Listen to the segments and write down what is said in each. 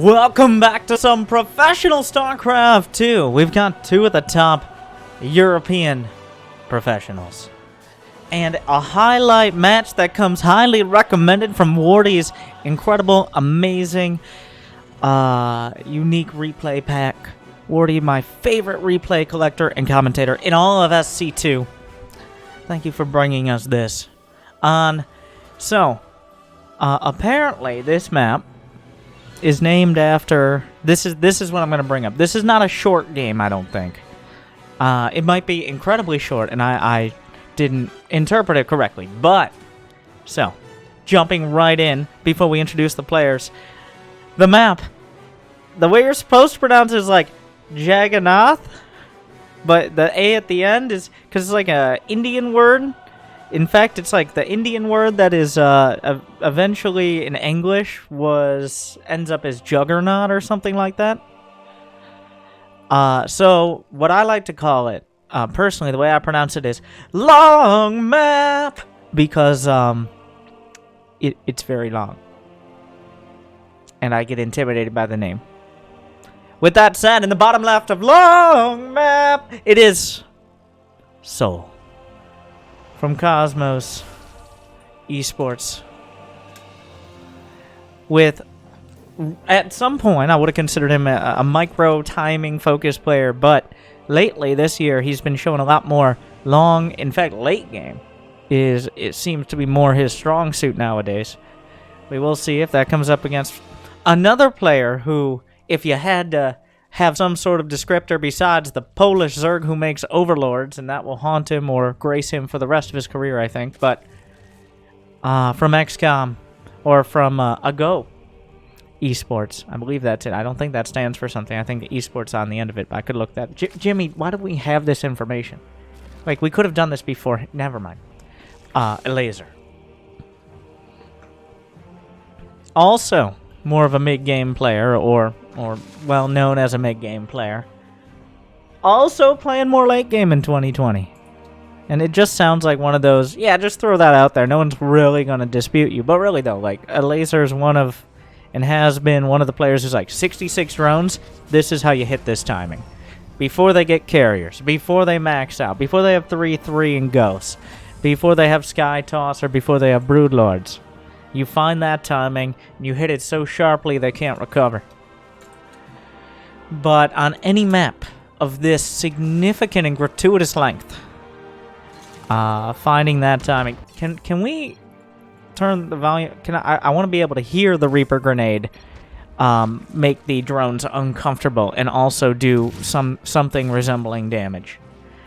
Welcome back to some professional Starcraft 2. We've got two of the top European professionals. And a highlight match that comes highly recommended from Wardy's incredible, amazing, unique replay pack. Wardy, my favorite replay collector and commentator in all of SC2. Thank you for bringing us this. Apparently this map is named after... This is what I'm going to bring up. This is not a short game, I don't think. It might be incredibly short, and I didn't interpret it correctly. But, so, jumping right in, before we introduce the players, the map, the way you're supposed to pronounce it is like Jagannath, but the A at the end is, because it's like a Indian word. In fact, it's like the Indian word that is eventually in English ends up as juggernaut or something like that. So what I like to call it, personally, the way I pronounce it is long map, because it's very long, and I get intimidated by the name. With that said, in the bottom left of long map, it is souL. From Cosmos Esports. At some point, I would have considered him a micro timing focused player, but lately this year he's been showing a lot more long, in fact late game it seems to be more his strong suit nowadays. We will see if that comes up against another player who, if you had to have some sort of descriptor besides the Polish Zerg who makes overlords, and that will haunt him or grace him for the rest of his career, I think. But from XCOM, or from Ago Esports, I believe that's it. I don't think that stands for something. I think the Esports on the end of it, but I could look that. Jimmy, why do we have this information? Like, we could have done this before. Never mind. Elazer. Also, more of a mid-game player, or well known as a mid-game player. Also playing more late game in 2020. And it just sounds like one of those, yeah, just throw that out there. No one's really going to dispute you. But really, though, like, Elazer is one of, and has been one of the players who's like, 66 drones, this is how you hit this timing. Before they get carriers, before they max out, before they have 3-3 and ghosts, before they have Sky Toss, or before they have Broodlords. You find that timing, and you hit it so sharply they can't recover. But on any map of this significant and gratuitous length, finding that timing. Can we turn the volume? I want to be able to hear the Reaper grenade make the drones uncomfortable and also do something resembling damage.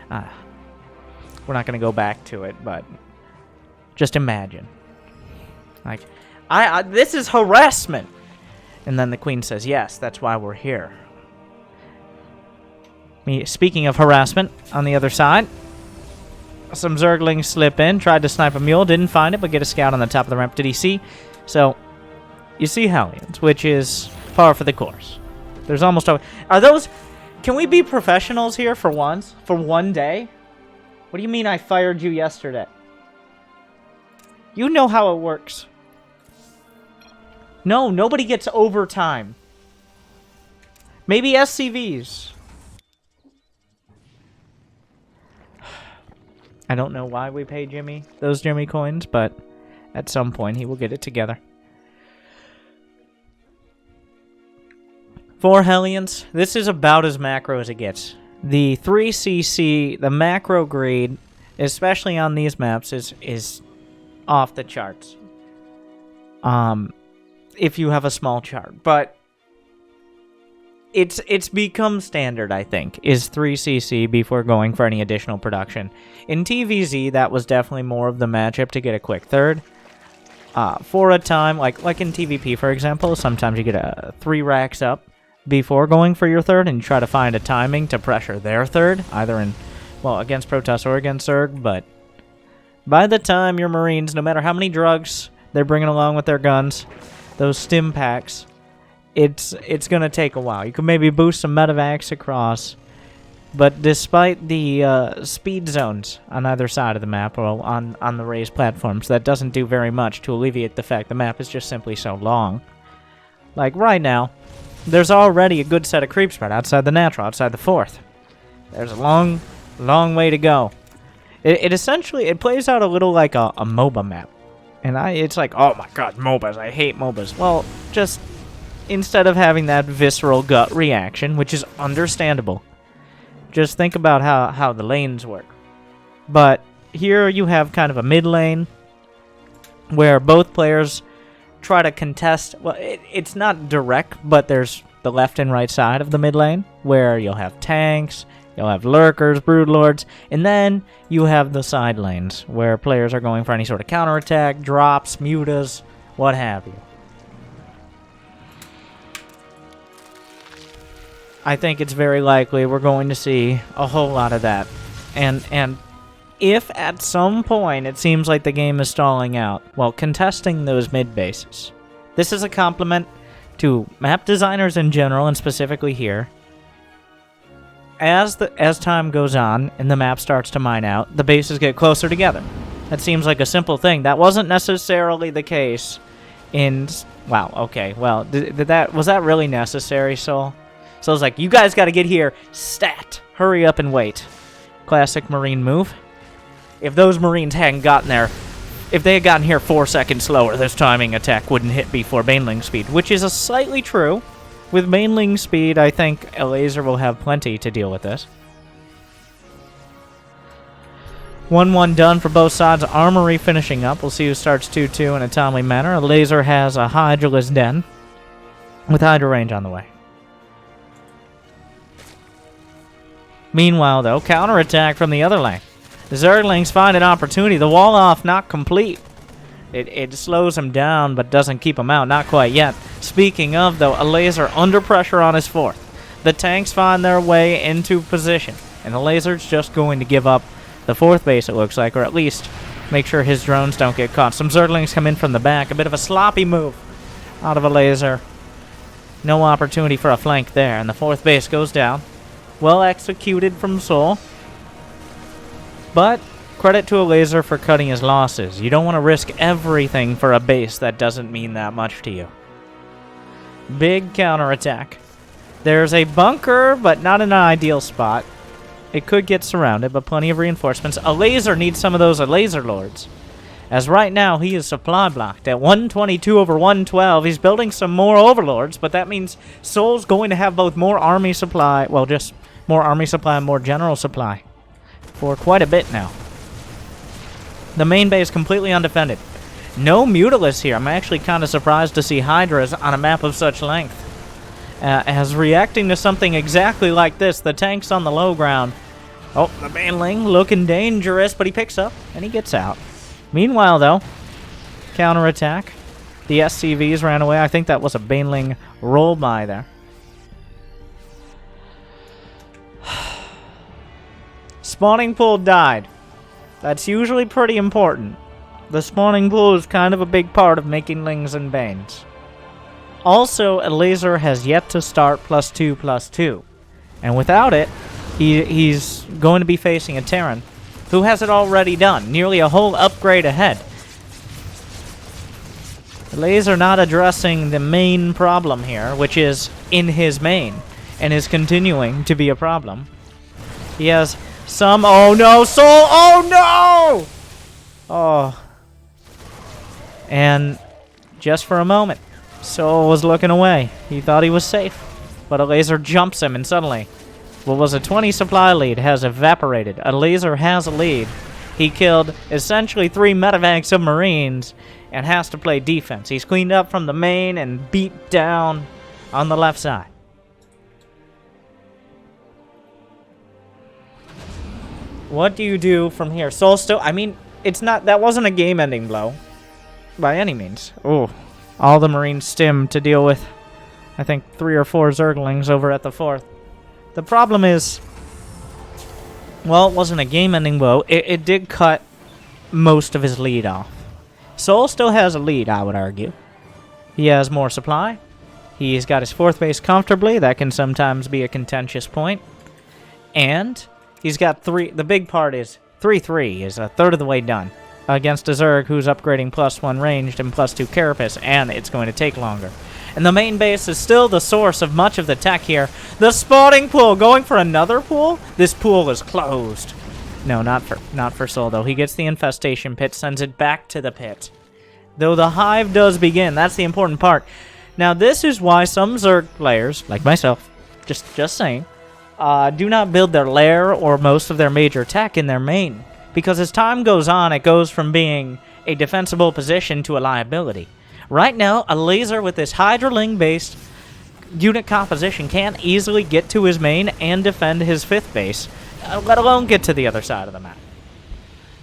We're not going to go back to it, but just imagine. Like, this is harassment. And then the Queen says, yes, that's why we're here. Speaking of harassment, on the other side, some Zerglings slip in, tried to snipe a mule, didn't find it, but get a scout on the top of the ramp. Did he see? So, you see Hellions, which is par for the course. There's almost... Are those... Can we be professionals here for once? For one day? What do you mean I fired you yesterday? You know how it works. No, nobody gets overtime. Maybe SCVs. I don't know why we pay Jimmy those Jimmy coins, but at some point he will get it together. 4 Hellions. This is about as macro as it gets. The 3cc, the macro greed, especially on these maps, is off the charts. If you have a small chart, but it's become standard, I think, is 3cc before going for any additional production. In TVZ, that was definitely more of the matchup to get a quick third. For a time, like in TVP, for example, sometimes you get 3 racks up before going for your third, and you try to find a timing to pressure their third, either in, well, against Protoss or against Zerg, but by the time your Marines, no matter how many drugs they're bringing along with their guns, those stim packs, it's going to take a while. You can maybe boost some medevacs across, but despite the speed zones on either side of the map, or on the raised platforms, that doesn't do very much to alleviate the fact the map is just simply so long. Like right now, there's already a good set of creep spread outside the natural, outside the 4th. There's a long, long way to go. It essentially, it plays out a little like a MOBA map. And it's like, oh my god, MOBAs, I hate MOBAs. Well, just instead of having that visceral gut reaction, which is understandable, just think about how the lanes work. But here you have kind of a mid lane where both players try to contest. Well, it's not direct, but there's the left and right side of the mid lane where you'll have tanks, you'll have lurkers, broodlords, and then you have the side lanes where players are going for any sort of counterattack, drops, mutas, what have you. I think it's very likely we're going to see a whole lot of that. And if at some point it seems like the game is stalling out, well, contesting those mid bases. This is a compliment to map designers in general, and specifically here. As time goes on and the map starts to mine out, the bases get closer together. That seems like a simple thing. That wasn't necessarily the case in... Wow, okay, well, was that really necessary, souL? So I was like, you guys got to get here, stat! Hurry up and wait. Classic Marine move. If those Marines hadn't gotten there, if they had gotten here 4 seconds slower, this timing attack wouldn't hit before baneling speed, which is slightly true. With baneling speed, I think Elazer will have plenty to deal with this. 1-1 done for both sides. Armory finishing up. We'll see who starts 2-2 in a timely manner. Elazer has a Hydraless Den with Hydra range on the way. Meanwhile, though, counterattack from the other lane. The Zerglings find an opportunity. The wall off not complete. It slows him down, but doesn't keep him out. Not quite yet. Speaking of, though, Elazer under pressure on his 4th. The tanks find their way into position. And Elazer's just going to give up the 4th base, it looks like, or at least make sure his drones don't get caught. Some Zerglings come in from the back. A bit of a sloppy move out of Elazer. No opportunity for a flank there. And the 4th base goes down. Well executed from souL. But credit to Elazer for cutting his losses. You don't want to risk everything for a base that doesn't mean that much to you. Big counterattack. There's a bunker, but not in an ideal spot. It could get surrounded, but plenty of reinforcements. Elazer needs some of those Elazer Lords. As right now, he is supply blocked at 122 over 112. He's building some more Overlords, but that means souL's going to have both more army supply, well, just more army supply and more general supply for quite a bit now. The main base completely undefended. No Mutalisk here. I'm actually kind of surprised to see Hydras on a map of such length. As reacting to something exactly like this, the tanks on the low ground. Oh, the baneling looking dangerous, but he picks up and he gets out. Meanwhile, though, counterattack. The SCVs ran away. I think that was a baneling roll by there. Spawning pool died. That's usually pretty important. The spawning pool is kind of a big part of making Lings and Banes. Also, Elazer has yet to start +2/+2. And without it, he's going to be facing a Terran who has it already done. Nearly a whole upgrade ahead. Elazer not addressing the main problem here, which is in his main, and is continuing to be a problem. He has some... Oh no, souL! Oh no! Oh. And just for a moment, souL was looking away. He thought he was safe. But Elazer jumps him, and suddenly, what was a 20 supply lead has evaporated. Elazer has a lead. He killed essentially 3 medevac submarines and has to play defense. He's cleaned up from the main and beat down on the left side. What do you do from here? souL still... I mean, it's not... That wasn't a game-ending blow. By any means. Oh. All the Marine stim to deal with. I think 3 or 4 Zerglings over at the 4th. The problem is... Well, it wasn't a game-ending blow. It did cut most of his lead off. souL still has a lead, I would argue. He has more supply. He's got his 4th base comfortably. That can sometimes be a contentious point. And... he's got 3... The big part is 3-3 is a third of the way done. against a Zerg who's upgrading +1 ranged and +2 carapace, and it's going to take longer. And the main base is still the source of much of the tech here. The spawning pool, going for another pool? This pool is closed. No, not for souL, though. He gets the infestation pit, sends it back to the pit. Though the hive does begin, that's the important part. Now, this is why some Zerg players, like myself, just saying, do not build their lair or most of their major tech in their main. Because as time goes on, it goes from being a defensible position to a liability. Right now, Elazer with this Hydraling-based unit composition can't easily get to his main and defend his 5th base, let alone get to the other side of the map.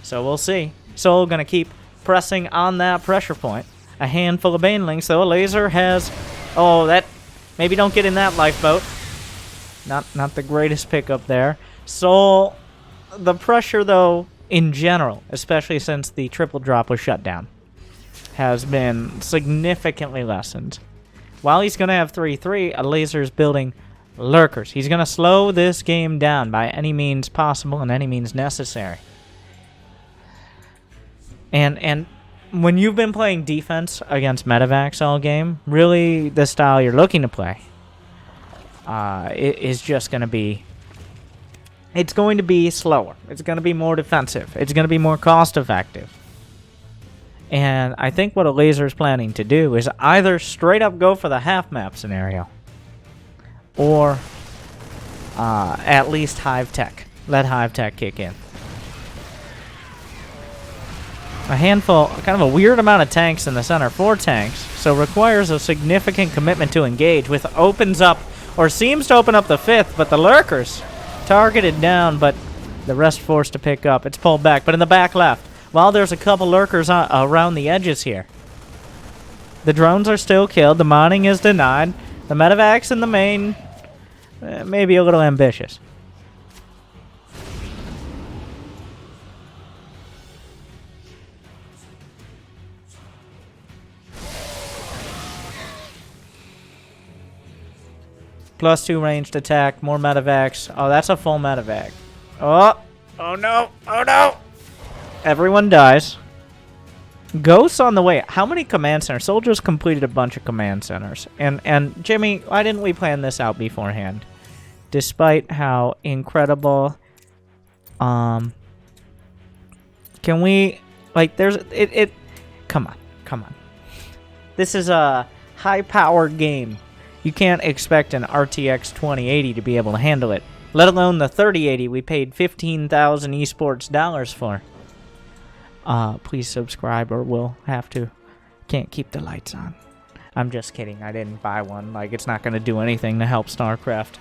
So we'll see. souL going to keep pressing on that pressure point. A handful of banelings, though. Elazer has... Oh, that... Maybe don't get in that lifeboat. Not the greatest pickup there. souL, the pressure, though, in general, especially since the triple drop was shut down, has been significantly lessened. While he's going to have 3-3, Elazer's building lurkers. He's going to slow this game down by any means possible and any means necessary. And when you've been playing defense against medevacs all game, really the style you're looking to play is just going to be... It's going to be slower. It's going to be more defensive. It's going to be more cost-effective. And I think what Elazer's planning to do is either straight up go for the half-map scenario, or at least hive tech. Let hive tech kick in. A handful, kind of a weird amount of tanks in the center, 4 tanks, so requires a significant commitment to engage, with opens up, or seems to open up the 5th, but the lurkers targeted down, but the rest forced to pick up. It's pulled back, but in the back left, while there's a couple lurkers around the edges here. The drones are still killed, the mining is denied, the medevacs in the main, maybe a little ambitious. +2 ranged attack, more medevacs. Oh, that's a full medevac. Oh no, oh no! Everyone dies. Ghosts on the way. How many command centers? Soldiers completed a bunch of command centers. And Jimmy, why didn't we plan this out beforehand? Despite how incredible... Can we... Like, there's... Come on. This is a high-powered game. You can't expect an RTX 2080 to be able to handle it. Let alone the 3080 we paid 15,000 esports dollars for. Please subscribe or we'll have to. Can't keep the lights on. I'm just kidding. I didn't buy one. Like, it's not going to do anything to help Starcraft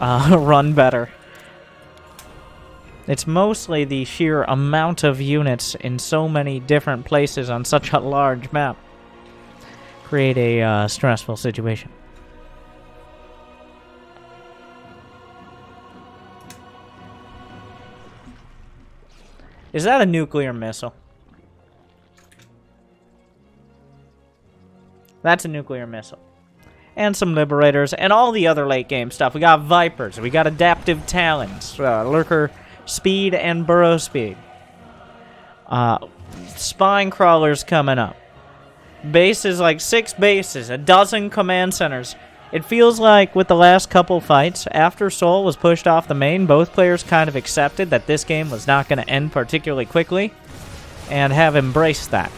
run better. It's mostly the sheer amount of units in so many different places on such a large map create a stressful situation. Is that a nuclear missile? That's a nuclear missile. And some liberators, and all the other late game stuff. We got Vipers, we got adaptive talons, lurker speed and burrow speed. Spine crawlers coming up. Bases, like 6 bases, a dozen command centers. It feels like with the last couple fights, after souL was pushed off the main, both players kind of accepted that this game was not going to end particularly quickly, and have embraced that.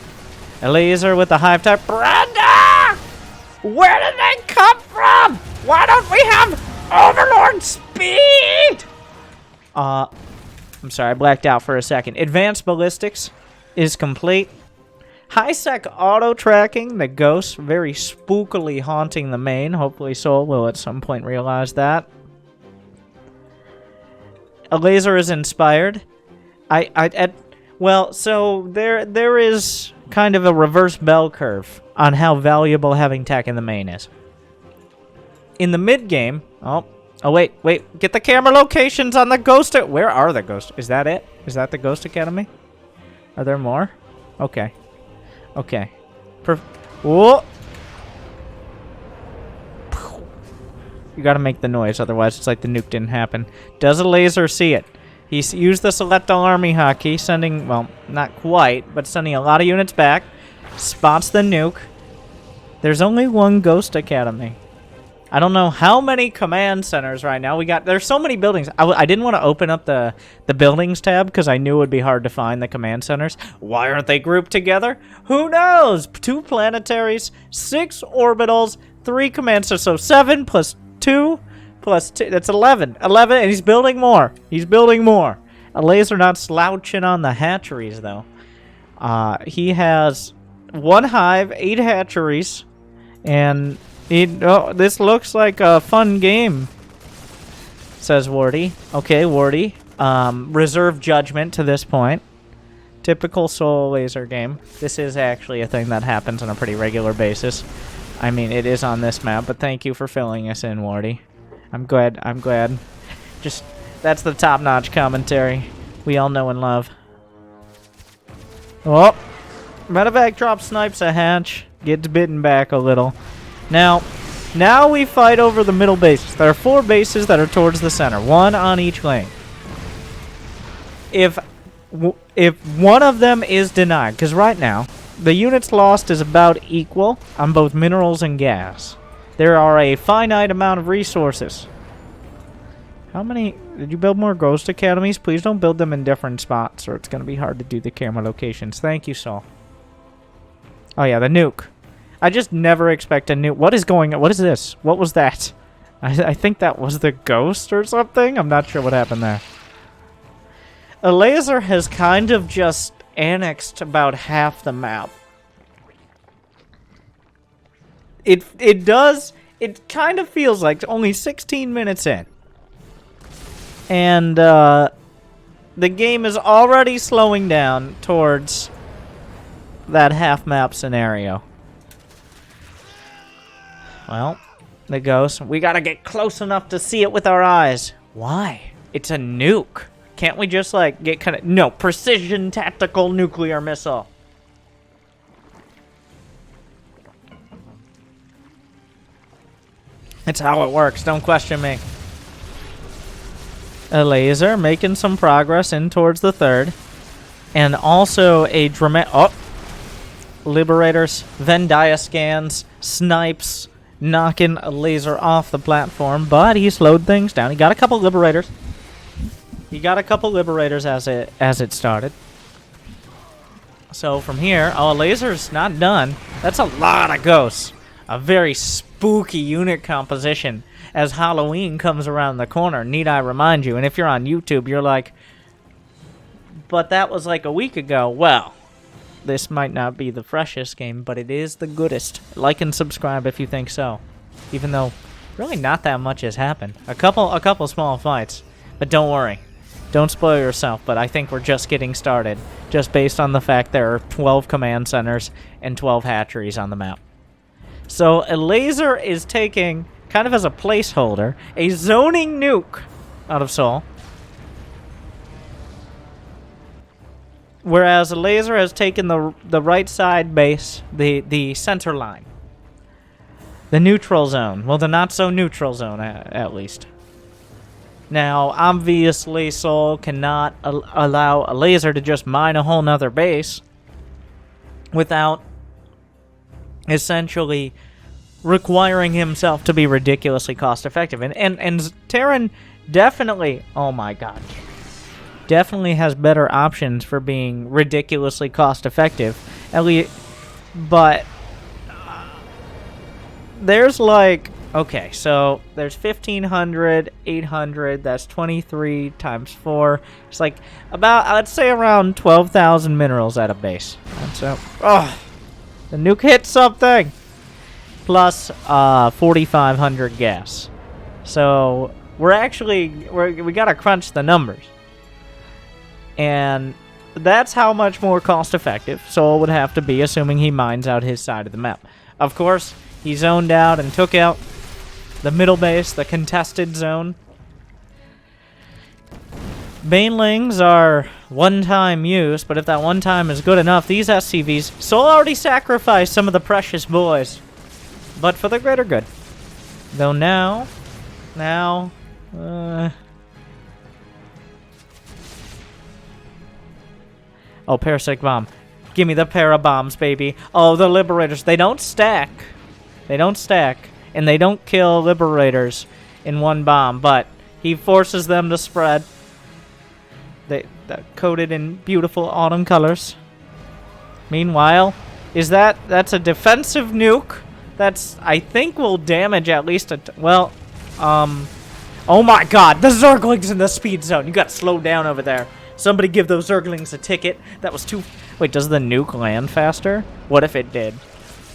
Elazer with the hive type. Brenda! Where did they come from? Why don't we have Overlord speed? I'm sorry, I blacked out for a second. Advanced ballistics is complete. High-sec auto-tracking, the ghosts very spookily haunting the main. Hopefully souL will at some point realize that. Elazer is inspired. Well, so there is kind of a reverse bell curve on how valuable having tech in the main is. In the mid-game... Oh, wait. Get the camera locations on the ghost... Where are the ghosts? Is that it? Is that the Ghost Academy? Are there more? Okay. Okay. Whoa! You gotta make the noise, otherwise it's like the nuke didn't happen. Does Elazer see it? He's used the select all army hotkey, sending, well, not quite, but sending a lot of units back. Spots the nuke. There's only one Ghost Academy. I don't know how many command centers right now. There's so many buildings. I didn't want to open up the buildings tab because I knew it would be hard to find the command centers. Why aren't they grouped together? Who knows? 2 planetaries, 6 orbitals, 3 command centers. So 7 plus 2 plus 2. That's 11. 11, and he's building more. He's building more. Elazer not slouching on the hatcheries, though. He has 1 hive, 8 hatcheries, and... this looks like a fun game, says Wardy. Okay, Wardy. Reserve judgment to this point. Typical souL laser game. This is actually a thing that happens on a pretty regular basis. I mean, it is on this map, but thank you for filling us in, Wardy. I'm glad. Just, that's the top-notch commentary we all know and love. Oh, medevac drop snipes a hatch. Gets bitten back a little. Now we fight over the middle bases. There are 4 bases that are towards the center, 1 on each lane. If one of them is denied, because right now, the units lost is about equal on both minerals and gas. There are a finite amount of resources. How many... Did you build more Ghost Academies? Please don't build them in different spots, or it's going to be hard to do the camera locations. Thank you, souL. Oh yeah, the nuke. I just never expect a nuke. What is going on? What is this? What was that? I think that was the ghost or something? I'm not sure what happened there. Elazer has kind of just annexed about half the map. It kind of feels like only 16 minutes in. And the game is already slowing down towards that half map scenario. Well, the ghost. We gotta get close enough to see it with our eyes. Why? It's a nuke. Can't we just, like, get kind of... No, precision tactical nuclear missile. It's how it works. Don't question me. Elazer making some progress in towards the 3rd. And also a dramatic... Oh! Liberators, Venn diascans, snipes... knocking Elazer off the platform, but he slowed things down. He got a couple liberators. As it started. So from here, oh, Elazer's not done. That's a lot of ghosts. A very spooky unit composition as Halloween comes around the corner. Need I remind you? And if you're on YouTube, you're like, but that was like a week ago. Well, this might not be the freshest game, but it is the goodest. Like and subscribe if you think so. Even though really not that much has happened. A couple small fights. But don't worry. Don't spoil yourself, but I think we're just getting started. Just based on the fact there are 12 command centers and 12 hatcheries on the map. So Elazer is taking, kind of as a placeholder, a zoning nuke out of souL. Whereas Elazer has taken the right side base, the center line. The neutral zone. Well, the not-so-neutral zone, at least. Now, obviously, souL cannot allow Elazer to just mine a whole nother base without essentially requiring himself to be ridiculously cost-effective. And Terran definitely... Oh, my God. Definitely has better options for being ridiculously cost-effective. At least, but there's like, okay, so there's 1,500, 800, that's 23 times 4. It's like about, let's say around 12,000 minerals at a base. And so, oh, the nuke hit something! Plus 4,500 gas. So we gotta crunch the numbers. And that's how much more cost-effective souL would have to be, assuming he mines out his side of the map. Of course, he zoned out and took out the middle base, the contested zone. Banelings are one-time use, but if that one time is good enough, these SCVs... souL already sacrificed some of the precious boys, but for the greater good. Though now... Oh, parasitic bomb. Give me the para bombs, baby. Oh, the liberators. They don't stack. They don't stack. And they don't kill liberators in one bomb, but he forces them to spread. They're coated in beautiful autumn colors. Meanwhile, that's a defensive nuke. That's, I think, will damage at least well, oh my god, the Zerglings in the speed zone. You gotta slow down over there. Somebody give those Zerglings a ticket. That was too... Wait, does the nuke land faster? What if it did?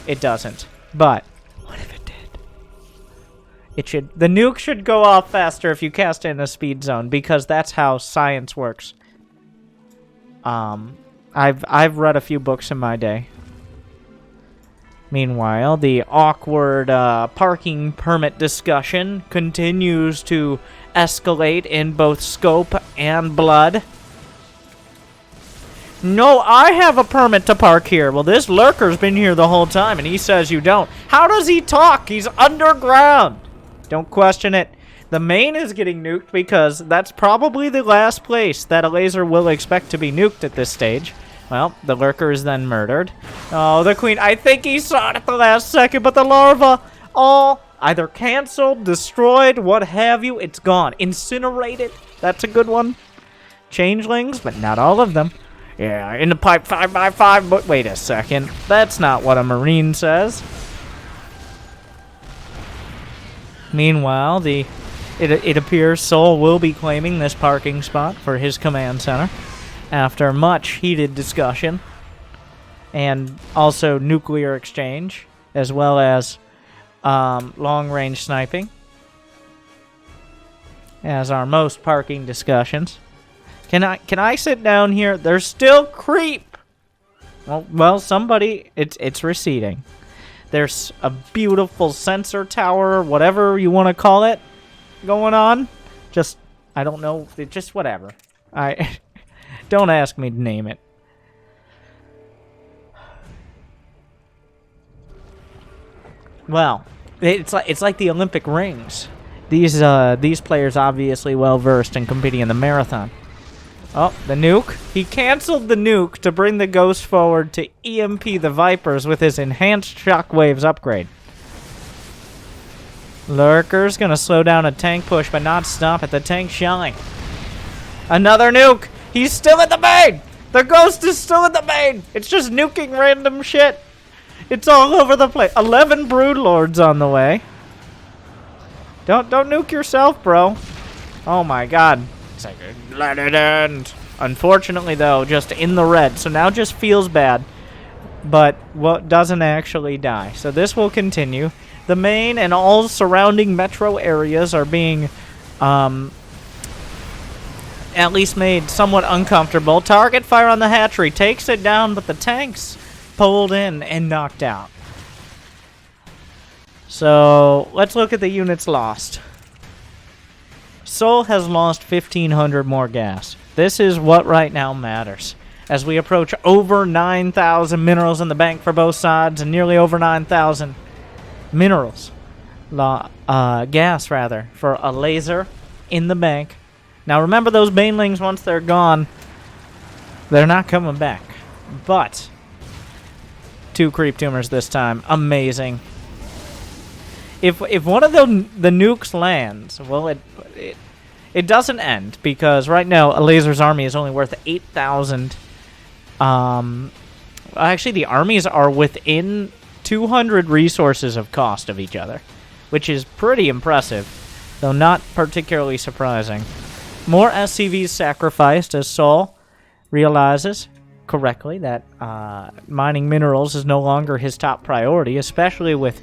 It doesn't. But, what if it did? It should... The nuke should go off faster if you cast it in a speed zone, because that's how science works. I've read a few books in my day. Meanwhile, the awkward parking permit discussion continues to escalate in both scope and blood. No, I have a permit to park here. Well, this lurker's been here the whole time, and he says you don't. How does he talk? He's underground. Don't question it. The main is getting nuked because that's probably the last place that Elazer will expect to be nuked at this stage. Well, the lurker is then murdered. Oh, the queen. I think he saw it at the last second, but the larva all either canceled, destroyed, what have you. It's gone. Incinerated. That's a good one. Changelings, but not all of them. Yeah, in the pipe 5x5, but wait a second. That's not what a Marine says. Meanwhile, it appears souL will be claiming this parking spot for his command center after much heated discussion and also nuclear exchange, as well as long-range sniping, as are most parking discussions. Can I sit down here? There's still creep. Well, somebody, it's receding. There's a beautiful sensor tower, whatever you want to call it, going on. Just, I don't know, just whatever. Don't ask me to name it. Well, it's like the Olympic rings. These players obviously well versed in competing in the marathon. Oh, the nuke. He canceled the nuke to bring the Ghost forward to EMP the Vipers with his enhanced shockwaves upgrade. Lurker's gonna slow down a tank push, but not stop at the tank shelling. Another nuke. He's still at the main. The Ghost is still at the main. It's just nuking random shit. It's all over the place. 11 Broodlords on the way. Don't nuke yourself, bro. Oh my god. Let it end. Unfortunately, though, just in the red. So now just feels bad. But what doesn't actually die. So this will continue. The main and all surrounding metro areas are being at least made somewhat uncomfortable. Target fire on the hatchery takes it down, but the tanks pulled in and knocked out. So let's look at the units lost. souL has lost 1,500 more gas. This is what right now matters. As we approach over 9,000 minerals in the bank for both sides, and nearly over 9,000 minerals, gas rather, for Elazer in the bank. Now remember those banelings, once they're gone, they're not coming back. But 2 creep tumors this time. Amazing. If one of the nukes lands, well, it doesn't end, because right now Elazer's army is only worth 8,000. Actually, the armies are within 200 resources of cost of each other, which is pretty impressive, though not particularly surprising. More SCVs sacrificed as souL realizes correctly that mining minerals is no longer his top priority, especially with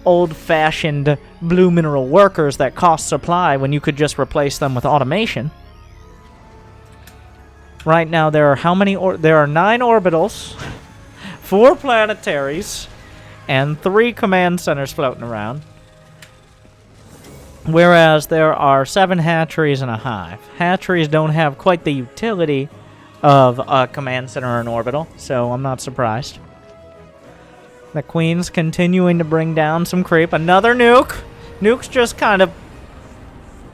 old-fashioned blue mineral workers that cost supply when you could just replace them with automation. Right now there are how many? There are 9 orbitals, 4 planetaries, and 3 command centers floating around. Whereas there are 7 hatcheries and a hive. Hatcheries don't have quite the utility of a command center or an orbital, so I'm not surprised. The Queen's continuing to bring down some creep. Another nuke. Nuke's just kind of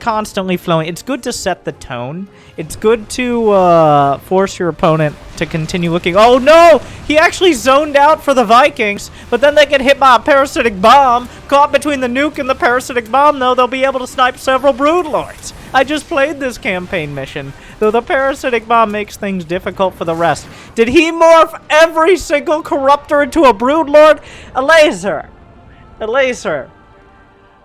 constantly flowing. It's good to set the tone. It's good to force your opponent to continue looking. Oh no! He actually zoned out for the Vikings, but then they get hit by a parasitic bomb. Caught between the nuke and the parasitic bomb, though, they'll be able to snipe several broodlords. I just played this campaign mission, though the parasitic bomb makes things difficult for the rest. Did he morph every single corruptor into a broodlord? Elazer! Elazer!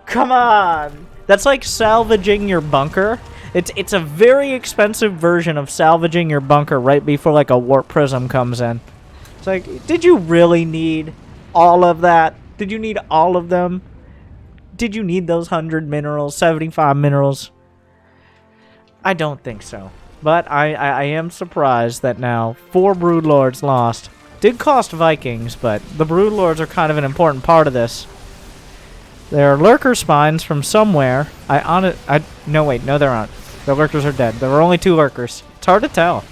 Come on! That's like salvaging your bunker. It's a very expensive version of salvaging your bunker right before like a warp prism comes in. It's like, did you really need all of that? Did you need all of them? Did you need those 100 minerals, 75 minerals? I don't think so. But I am surprised that now 4 broodlords lost. Did cost Vikings, but the broodlords are kind of an important part of this. There are lurker spines from somewhere. No, wait, no, there aren't. The lurkers are dead. There were only 2 lurkers. It's hard to tell.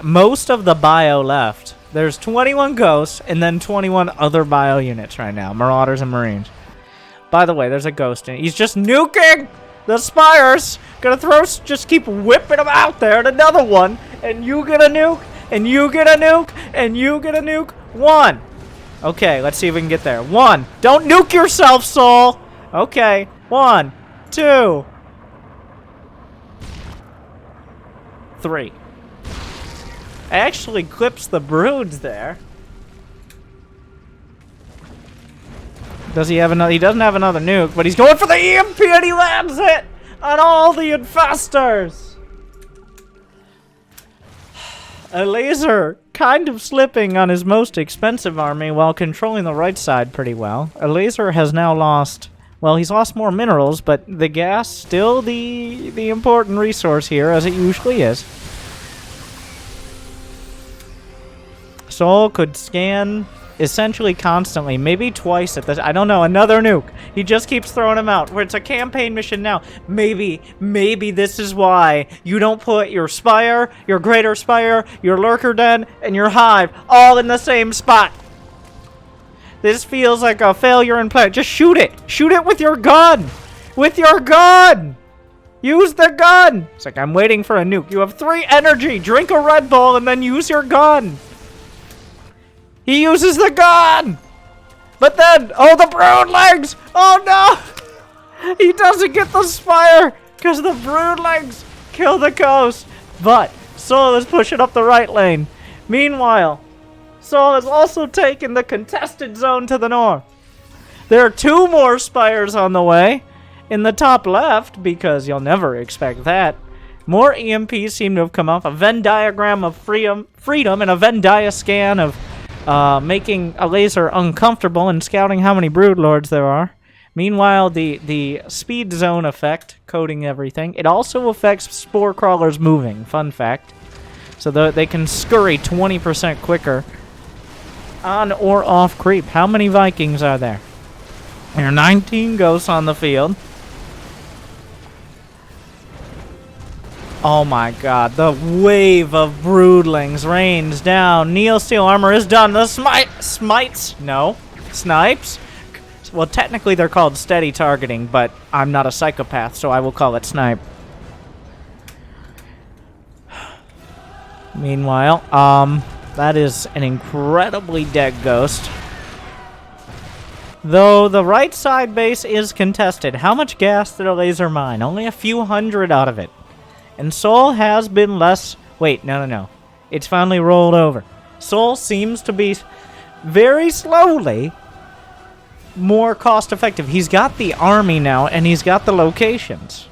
Most of the bio left. There's 21 ghosts and then 21 other bio units right now. Marauders and Marines. By the way, there's a ghost in it. He's just nuking the spires. Gonna just keep whipping them out there. And another one. And you get a nuke. And you get a nuke, and you get a nuke. 1. Okay, let's see if we can get there. 1. Don't nuke yourself, souL. Okay. 1, 2, 3. Actually clips the broods there. Does he have another? He doesn't have another nuke, but he's going for the EMP and he lands it on all the infestors. Elazer kind of slipping on his most expensive army while controlling the right side pretty well. Elazer has now lost, well, he's lost more minerals, but the gas still the important resource here, as it usually is. souL could scan essentially constantly, maybe twice at this. I don't know, another nuke. He just keeps throwing them out. Where it's a campaign mission now. Maybe this is why you don't put your spire, your greater spire, your lurker den, and your hive all in the same spot. This feels like a failure in play. Just shoot it. Shoot it with your gun. With your gun. Use the gun. It's like, I'm waiting for a nuke. You have 3 energy. Drink a Red Bull and then use your gun. He uses the gun! But then, oh, the broodlings! Oh, no! He doesn't get the spire because the broodlings kill the coast. But souL is pushing up the right lane. Meanwhile, souL has also taken the contested zone to the north. There are 2 more spires on the way in the top left, because you'll never expect that. More EMPs seem to have come off. A Venn diagram of freedom and a Venn dia scan of making Elazer uncomfortable and scouting how many broodlords there are. Meanwhile, the speed zone effect, coating everything, it also affects spore crawlers moving, fun fact. So they can scurry 20% quicker on or off creep. How many Vikings are there? There are 19 ghosts on the field. Oh my god, the wave of broodlings rains down. Neil Steel armor is done. The smites? No. Snipes? Well, technically they're called steady targeting, but I'm not a psychopath, so I will call it snipe. Meanwhile, that is an incredibly dead ghost. Though the right side base is contested. How much gas did Elazer mine? Only a few hundred out of it. And souL has been less... Wait, no. It's finally rolled over. souL seems to be very slowly more cost-effective. He's got the army now, and he's got the locations.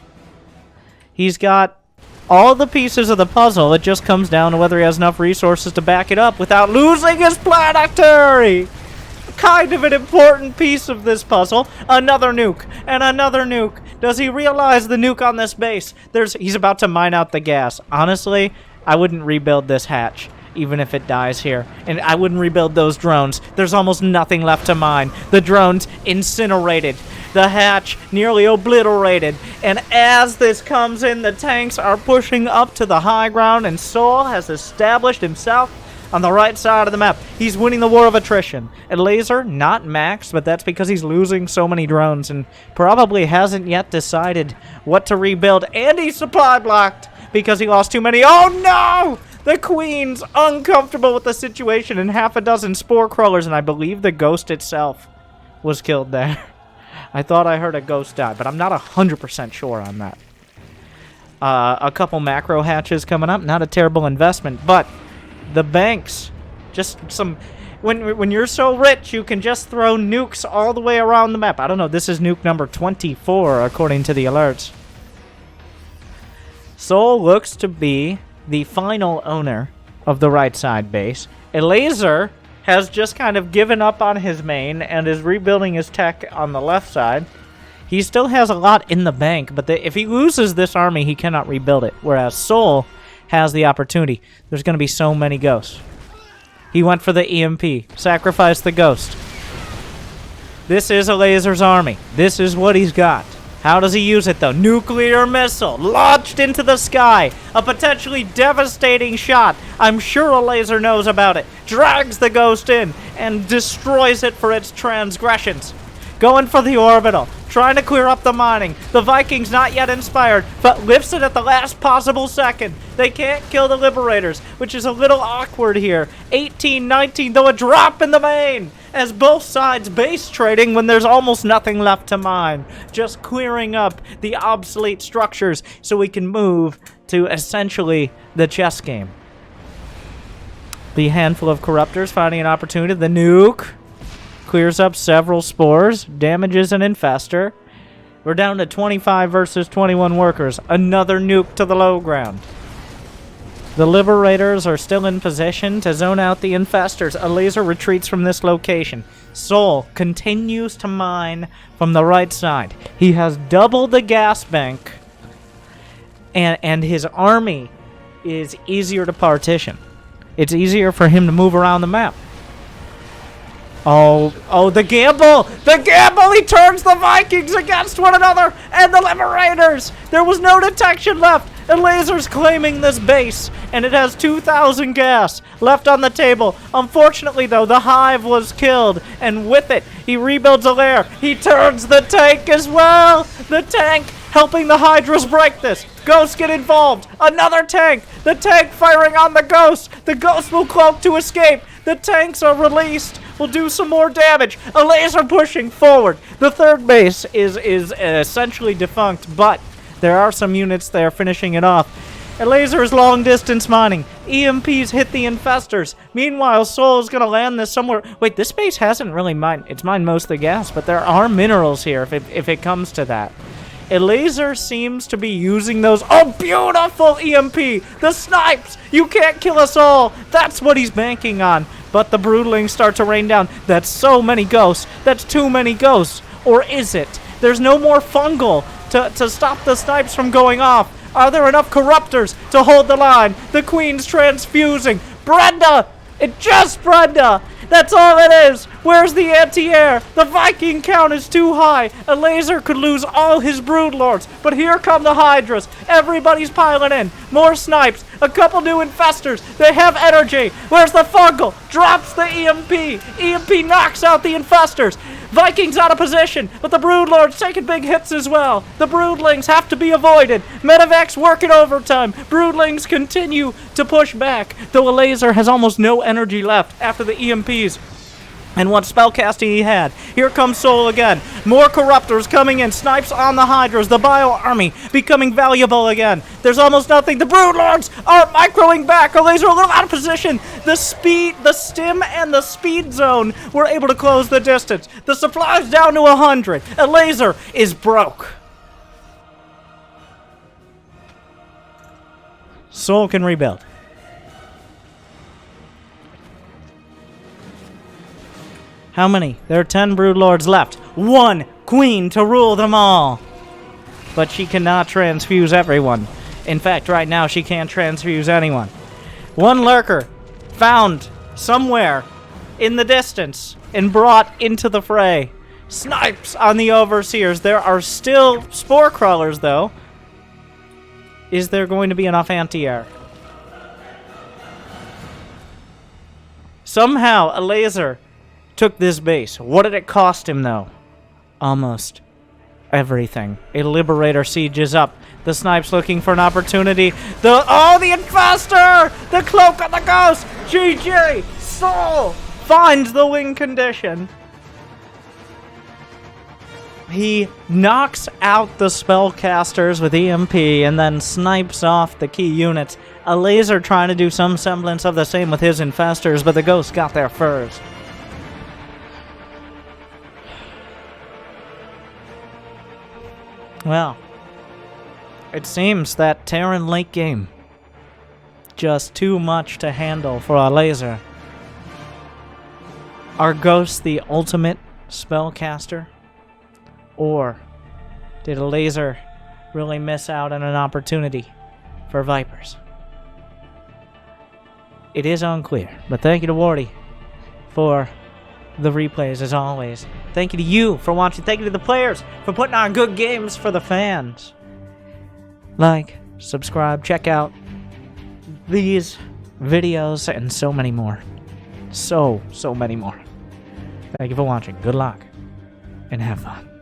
He's got all the pieces of the puzzle. It just comes down to whether he has enough resources to back it up without losing his planetary. Kind of an important piece of this puzzle. Another nuke, and another nuke. Does he realize the nuke on this base? He's about to mine out the gas. Honestly, I wouldn't rebuild this hatch, even if it dies here. And I wouldn't rebuild those drones. There's almost nothing left to mine. The drones incinerated. The hatch nearly obliterated. And as this comes in, the tanks are pushing up to the high ground, and souL has established himself on the right side of the map. He's winning the war of attrition. Elazer, not maxed, but that's because he's losing so many drones and probably hasn't yet decided what to rebuild. And he's supply blocked because he lost too many. Oh no! The Queen's uncomfortable with the situation, and half a dozen spore crawlers, and I believe the ghost itself was killed there. I thought I heard a ghost die, but I'm not 100% sure on that. A couple macro hatches coming up, not a terrible investment, but the banks, just some... When you're so rich, you can just throw nukes all the way around the map. I don't know, this is nuke number 24, according to the alerts. souL looks to be the final owner of the right side base. Elazer has just kind of given up on his main and is rebuilding his tech on the left side. He still has a lot in the bank, but if he loses this army, he cannot rebuild it, whereas souL has the opportunity. There's going to be so many ghosts. He went for the EMP, sacrificed the ghost. This is Elazer's army. This is what he's got. How does he use it, though? Nuclear missile launched into the sky. A potentially devastating shot. I'm sure Elazer knows about it. Drags the ghost in and destroys it for its transgressions. Going for the orbital. Trying to clear up the mining. The Vikings not yet inspired, but lifts it at the last possible second. They can't kill the Liberators, which is a little awkward here. 18-19, though a drop in the main. As both sides base trading when there's almost nothing left to mine. Just clearing up the obsolete structures so we can move to essentially the chess game. The handful of corruptors finding an opportunity. The nuke clears up several spores, damages an infestor. We're down to 25 versus 21 workers. Another nuke to the low ground. The Liberators are still in position to zone out the infestors. Elazer retreats from this location. souL continues to mine from the right side. He has doubled the gas bank, and his army is easier to partition. It's easier for him to move around the map. Oh, the gamble! The gamble! He turns the Vikings against one another and the Liberators! There was no detection left! Elazer's claiming this base, and it has 2,000 gas left on the table. Unfortunately, though, the hive was killed, and with it, he rebuilds a lair. He turns the tank as well! The tank helping the Hydras break this. Ghosts get involved. Another tank! The tank firing on the ghost! The ghost will cloak to escape! The tanks are released! Will do some more damage. Elazer pushing forward. The third base is essentially defunct, but there are some units there finishing it off. Elazer is long distance mining. EMPs hit the infestors. Meanwhile, souL is going to land this somewhere. Wait, this base hasn't really mined. It's mined most of the gas, but there are minerals here if it comes to that. Elazer seems to be using those. Oh, beautiful EMP! The snipes! You can't kill us all! That's what he's banking on. But the broodlings start to rain down. That's so many ghosts. That's too many ghosts. Or is it? There's no more fungal to stop the snipes from going off. Are there enough corruptors to hold the line? The Queen's transfusing. Brenda! It's just Brenda! That's all it is! Where's the anti-air? The Viking count is too high! Elazer could lose all his broodlords, but here come the Hydras! Everybody's piling in! More snipes! A couple new infestors! They have energy! Where's the fungal? Drops the EMP! EMP knocks out the infestors! Vikings out of position, but the broodlords taking big hits as well. The broodlings have to be avoided. Medivacs working overtime. Broodlings continue to push back, though Elazer has almost no energy left after the EMPs and what spellcasting he had. Here comes souL again. More corruptors coming in. Snipes on the Hydras. The bio army becoming valuable again. There's almost nothing. The broodlords are microing back. Elazer a little out of position. The speed, the stim, and the speed zone were able to close the distance. The supply's down to 100. Elazer is broke. souL can rebuild. How many? There are 10 broodlords left. 1 queen to rule them all. But she cannot transfuse everyone. In fact, right now she can't transfuse anyone. 1 lurker found somewhere in the distance and brought into the fray. Snipes on the overseers. There are still spore crawlers, though. Is there going to be enough anti-air? Somehow, Elazer took this base. What did it cost him, though? Almost everything. A Liberator siege is up. The Snipe's looking for an opportunity. The Infestor! The Cloak of the Ghost! GG! souL finds the win condition. He knocks out the spellcasters with EMP and then snipes off the key units. Elazer trying to do some semblance of the same with his Infestors, but the Ghost got there first. Well, it seems that Terran late game, just too much to handle for Elazer. Are Ghosts the ultimate spellcaster? Or did Elazer really miss out on an opportunity for Vipers? It is unclear, but thank you to Wardy for the replays as always. Thank you to you for watching. Thank you to the players for putting on good games for the fans. Like, subscribe, check out these videos and so many more. So many more. Thank you for watching. Good luck and have fun.